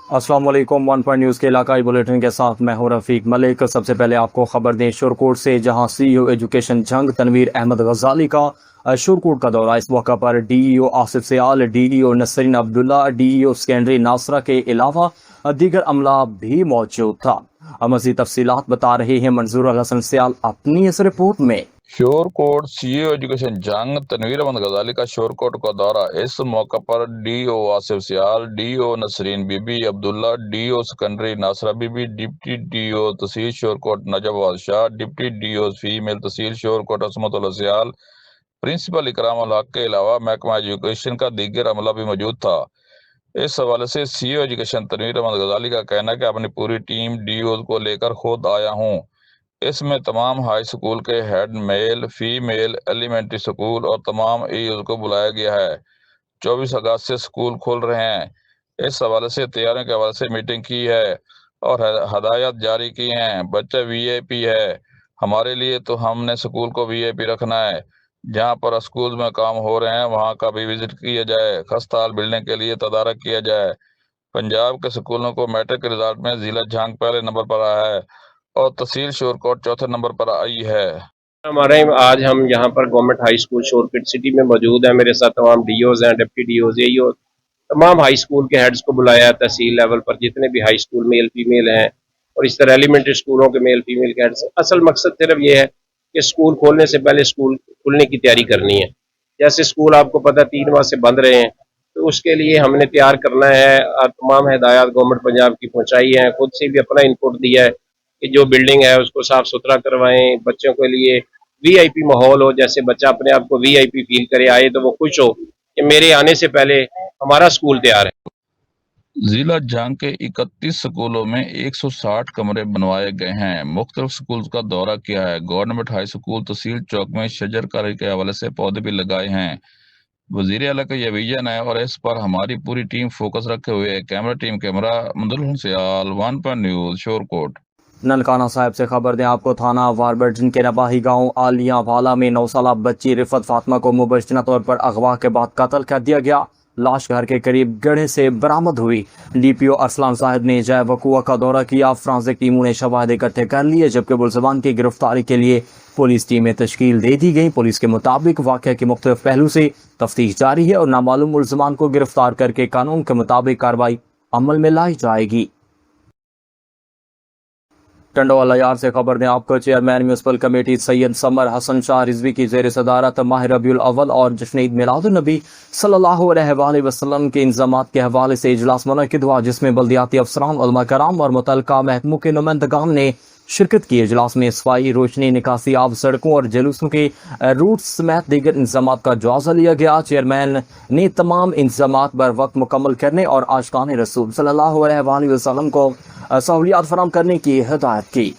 अस्सलाम वालेकुम। One point news के इलाकाई बुलेटिन के साथ मैं हूं रफीक मलिक। सबसे पहले आपको खबर दें शुरकोट से, जहां सीईओ एजुकेशन जंग तनवीर अहमद गजाली का शुरकोट का दौरा। इस मौका पर DEO Asif Sial, DEO Nasreen Abdullah, DEO secondary Nasra के अलावा दीगर अमला भी मौजूद था। मज़ीद तफसीलात बता रहे हैं मंजूर हसन सियाल अपनी इस रिपोर्ट में। शोरकोट सीईओ एजुकेशन जंग तनवीर अहमद गजाली का शोरकोट का दौरा। इस मौका पर DO Asif Sial, DO Nasreen Bibi Abdullah, DO secondary Nasra Bibi, deputy DO तहसील Shorkot Najab Badshah, deputy DO female तहसील शोरकोट असमत सियाल, प्रिंसिपल इकराम उल हक के अलावा महकमा एजुकेशन का दीगर अमला भी मौजूद था। इस हवाले से सीईओ एजुकेशन तनवीर अहमद गजाली का कहना है कि अपनी पूरी टीम डीओ को लेकर खुद आया हूँ। इसमें तमाम हाई स्कूल के head, male female, elementary school और तमाम ईओ को बुलाया गया है। 24 अगस्त से स्कूल खुल रहे हैं। इस हवाले से तैयारियों के हवाले से मीटिंग की है और हदायत जारी की हैं। बच्चा वीआईपी है हमारे लिए, तो हमने स्कूल को वीआईपी रखना है। जहां पर स्कूल में काम हो रहे हैं वहां का भी विजिट किया जाए। खस्ताहाल बिल्डिंग के लिए तदारक किया जाए। पंजाब के स्कूलों को मैट्रिक के रिजल्ट में जिला झांग पहले नंबर पर आया है और तहसील शोरकोट चौथे नंबर पर आई है। हमारे आज हम यहाँ पर government high school Shorkot city में मौजूद है। मेरे साथ तमाम डीओज हैं, डिप्टी डीओज, एईओ, तमाम हाई स्कूल के हेड्स को बुलाया है। तहसील लेवल पर जितने भी हाई स्कूल मेल फीमेल हैं और इस तरह एलिमेंट्री स्कूलों के मेल फीमेल के हेड्स, असल मकसद सिर्फ ये है कि स्कूल खोलने से पहले स्कूल खुलने की तैयारी करनी है। जैसे स्कूल आपको पता 3 माह से बंद रहे हैं, तो उसके लिए हमने तैयार करना है और तमाम हिदायत गवर्नमेंट पंजाब की पहुँचाई है। खुद से भी अपना इनपुट दिया है कि जो बिल्डिंग है उसको साफ सुथरा करवाएं, बच्चों के लिए वीआईपी माहौल हो, जैसे बच्चा अपने आप को वीआईपी फील करे, आए तो वो खुश हो कि मेरे आने से पहले हमारा स्कूल तैयार है। जिला झांग के 31 स्कूलों में 160 कमरे बनवाए गए हैं। मुख्तलिफ स्कूल का दौरा किया है। गवर्नमेंट हाई स्कूल तहसील चौक में शजरकारी के हवाले से पौधे भी लगाए हैं। वजीर आला का यह विजन है और इस पर हमारी पूरी टीम फोकस रखे हुए है। कैमरा मंदुल सियाल, वन पर न्यूज, शोरकोट। ननकाना साहिब से खबर दें आपको। थाना वारबर्टन के नबाही गांव आलिया वाला में 9 साल बच्ची रिफत फातिमा को मुबैना तौर पर अगवा के बाद कत्ल कर दिया गया। लाश घर के करीब गढ़े से बरामद हुई। डीपीओ अरसलान साहिब ने जय वकुआ का दौरा किया। फ्रांसिक टीमों ने शवाहिद इकट्ठे कर लिए, जबकि मुलजमान की गिरफ्तारी के लिए पुलिस टीमें तश्कील दे दी गई। पुलिस के मुताबिक वाक़या के मुख्तलिफ पहलू से तफ्तीश जारी है और नामालूम मुलजमान को गिरफ्तार करके कानून के मुताबिक कार्रवाई अमल में लाई जाएगी। टंडोवाला यार से खबर दें आपको। Chairman municipal committee Syed Samar Hasan Shah Rizvi की जेर सदारत माह रबीउल अव्वल और जश्न ईद मिलादुन नबी सल्लल्लाहु अलैहि वसल्लम के इंतजामात के हवाले से इजलास मुनक्किद हुआ, जिसमें बल्दियाती अफसरान, उलमा कराम और मुतल्लिका महकमों के नुमाइंदगान ने शिरकत की। इजलास में सफाई, रोशनी, निकासी आब, सड़कों और जुलूसों के रूट समेत दीगर इंतजामात का जायजा लिया गया। चेयरमैन ने तमाम इंतजामात बर वक्त मुकम्मल करने और आशिकान रसूल सल्लल्लाहु अलैहि वसल्लम को सहूलियात फराहम करने की हिदायत की।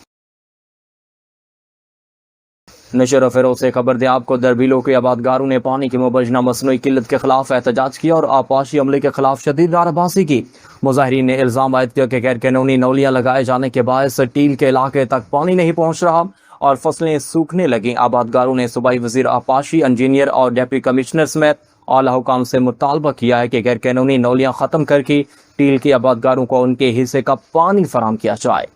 नशर फ़रोज़ से खबर दें आपको। दरबीलों के आबादगारों ने पानी की मुबैना मसनूई किल्लत के खिलाफ एहतजाज किया और आपाशी अमले के खिलाफ शदीद नाराबाजी की। मुजाहिरीन ने इल्ज़ाम आयद किया कि गैर कानूनी नौलियाँ लगाए जाने के बायस टील के इलाके तक पानी नहीं पहुँच रहा और फसलें सूखने लगीं। आबादगारों ने सूबाई वज़ीर आपाशी, इंजीनियर और डिप्टी कमिश्नर समेत आला हुकाम से मुतालबा किया है कि गैर कानूनी नौलियाँ ख़त्म करके टील के आबादगारों को उनके हिस्से का पानी फराहम किया जाए।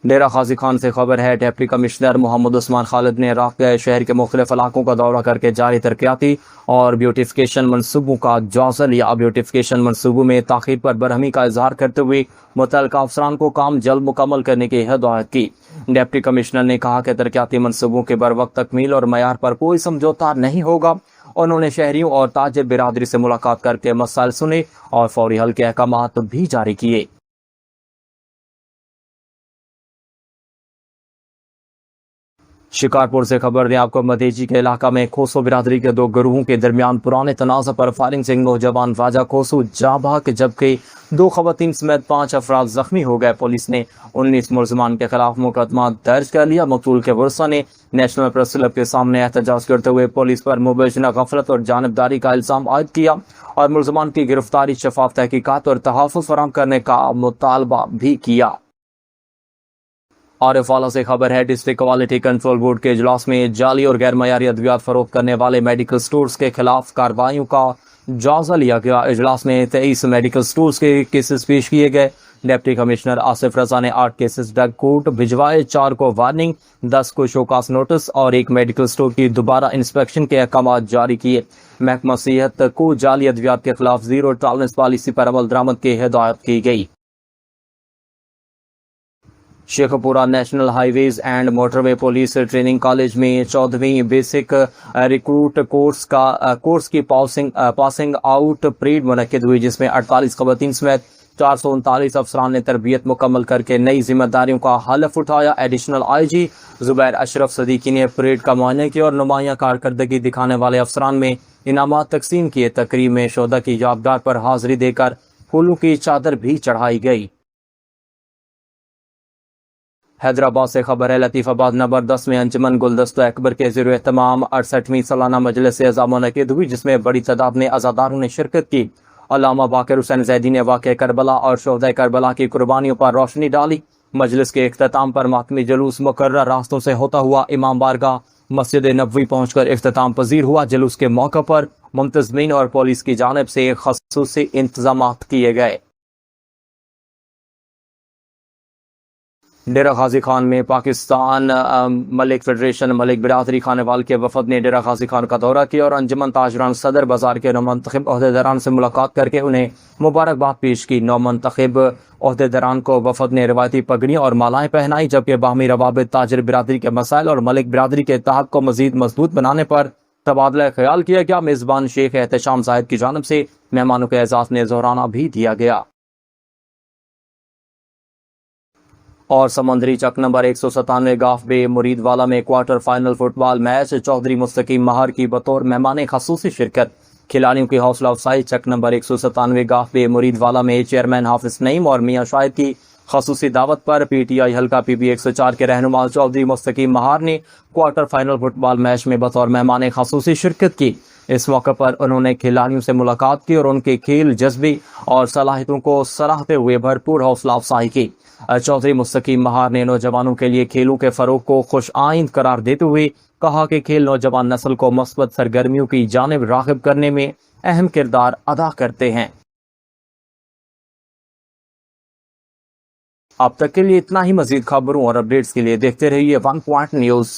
डेरा गाजी खान से खबर है। डिप्टी कमिश्नर मोहम्मद उस्मान खालिद ने राक़िया शहर के मुख्तलिफ इलाकों का दौरा करके जारी तरक्याती और ब्यूटिफिकेशन मनसूबों का जायजा लिया। ब्यूटिफिकेशन मनसूबों में ताख़ीर पर बरहमी का इजहार करते हुए मुतल्लिका अफसरान को काम जल्द मुकम्मल करने की हिदायत की। डिप्टी कमिश्नर ने कहा कि तरक्याती मनसूबों के बर वक्त तकमील और मयार पर कोई समझौता नहीं होगा। उन्होंने शहरियों और ताजिर बिरादरी से मुलाकात करके मसाइल सुने और फौरी हल के अहकामात भी जारी किए। शिकारपुर से खबर दें आपको। मदेजी के इलाका में खोसो बिरादरी के 2 गिरोहों के दरमियान पुराने तनाज़ा पर फायरिंग से नौजवान राजा खोसो जा भाग, जबकि 2 खवातीन समेत 5 अफराद जख्मी हो गए। पुलिस ने 19 मुलजमान के खिलाफ मुकदमा दर्ज कर लिया। मकतूल के वर्सा ने नेशनल प्रेस क्लब के सामने एहतजाज करते हुए पुलिस पर मुबैना गफलत और जानबदारी का इल्ज़ाम आयद किया और मुलजमान की गिरफ्तारी, शफाफ तहकीकात और तहफ़्फ़ुज़ फराहम करने का मुतालबा भी किया। आरिफ वाला से खबर है। डिस्ट्रिक्ट क्वालिटी कंट्रोल बोर्ड के इजलास में जाली और गैर मयारी अद्वियात फरोख्त करने वाले मेडिकल स्टोर्स के खिलाफ कार्रवाइयों का जायजा लिया गया। इजलास में 23 मेडिकल स्टोर्स के केसेस पेश किए गए। डिप्टी कमिश्नर आसिफ रजा ने 8 केसेस ड्रग कोर्ट भिजवाए, 4 को वार्निंग, 10 को शोकास नोटिस और 1 मेडिकल स्टोर की दोबारा इंस्पेक्शन के अहकाम जारी किए। महकमा सेहत को जाली अद्वियात के खिलाफ जीरो टॉलरेंस पॉलिसी पर अमल दरामद की हिदायत की गई। Sheikhpura national highways and motorway police training college में 14वीं बेसिक रिक्रूट कोर्स की पासिंग आउट परेड मुनक्किद हुई, जिसमें 48 खवातीन समेत 439 अफसरान ने तरबियत मुकम्मल करके नई जिम्मेदारियों का हलफ उठाया। एडिशनल आईजी जुबैर अशरफ सदीकी ने परेड का मुआयना किया और नुमायां कारकर्दगी दिखाने वाले अफसरान में इनामात तकसीम किए। तकरीब में शोधा की यादगार पर हाजिरी देकर फूलों की चादर भी चढ़ाई गई। हैदराबाद से खबर है, लतीफ़ाबाद नंबर 10 में अंजुमन गुलदस्ता अकबर के ज़ेर एहतमाम 68वीं सालाना मजलिस अज़ा मुनक़िद हुई, जिसमें बड़ी तादाद में अज़ादारों ने शिरकत की। अल्लामा बाक़िर हुसैन ज़ैदी ने वाक़या करबला और शोहदा करबला की कुर्बानियों पर रोशनी डाली। मजलिस के इख्तिताम पर मातमी जुलूस मुकर्रर रास्तों से होता हुआ इमाम बारगाह मस्जिद नबवी पहुँचकर इख्तिताम पजीर हुआ। जुलूस के मौके पर मुंतज़मीन और पुलिस की जानिब से ख़ुसूसी इंतज़ामात किए गए। डेरा गाजी खान में पाकिस्तान मलिक फेडरेशन मलिक बिरादरी खानेवाल के वफद ने डेरा गाजी खान का दौरा किया और अंजुमन ताजरान सदर बाजार के नौमंतखब ओहदेदारान से मुलाकात करके उन्हें मुबारकबाद पेश की। नौमंतखब ओहदेदारान को वफद ने रिवायती पगड़ियाँ और मालाएं पहनाई, जबकि बाहमी रवाबित ताजर बिरादरी के मसाइल और मलिक बिरादरी के इत्तेहाद को मजीद मजबूत बनाने पर तबादला ख्याल किया गया। मेज़बान शेख एहतशाम जाहिद की जानिब से मेहमानों के एजाज़ में ज़ोराना भी दिया गया। और समंदरी चक नंबर 197 गाफ बे मुरीदवाला में quarter final football match, Chaudhry Mustaqeem Mahar की बतौर मेहमान खसूसी शिरकत। खिलाड़ियों की हौसला अफजाई। चक नंबर 197 गाफ बे मुरीदवाला में चेयरमैन हाफिज नईम और मियाँ शाहिद की खसूसी दावत पर PTI हल्का PB 104 के रहनुमा चौधरी मुस्तकीम महार ने क्वार्टर फाइनल फुटबॉल मैच में बतौर मेहमान खसूसी शिरकत की। इस मौके पर उन्होंने खिलाड़ियों से मुलाकात की और उनके खेल जज्बे और सलाहियतों को सराहते हुए भरपूर हौसला अफजाई की। चौधरी मुस्तकीम महार ने नौजवानों के लिए खेलों के फरोग को खुश आइंद करार देते हुए कहा कि खेल नौजवान नस्ल को मस्बत सरगर्मियों की जानिब राग़िब करने में अहम किरदार अदा करते हैं। अब तक के लिए इतना ही। मजीद खबरों और अपडेट्स के लिए देखते रहिए 1 पॉइंट न्यूज़।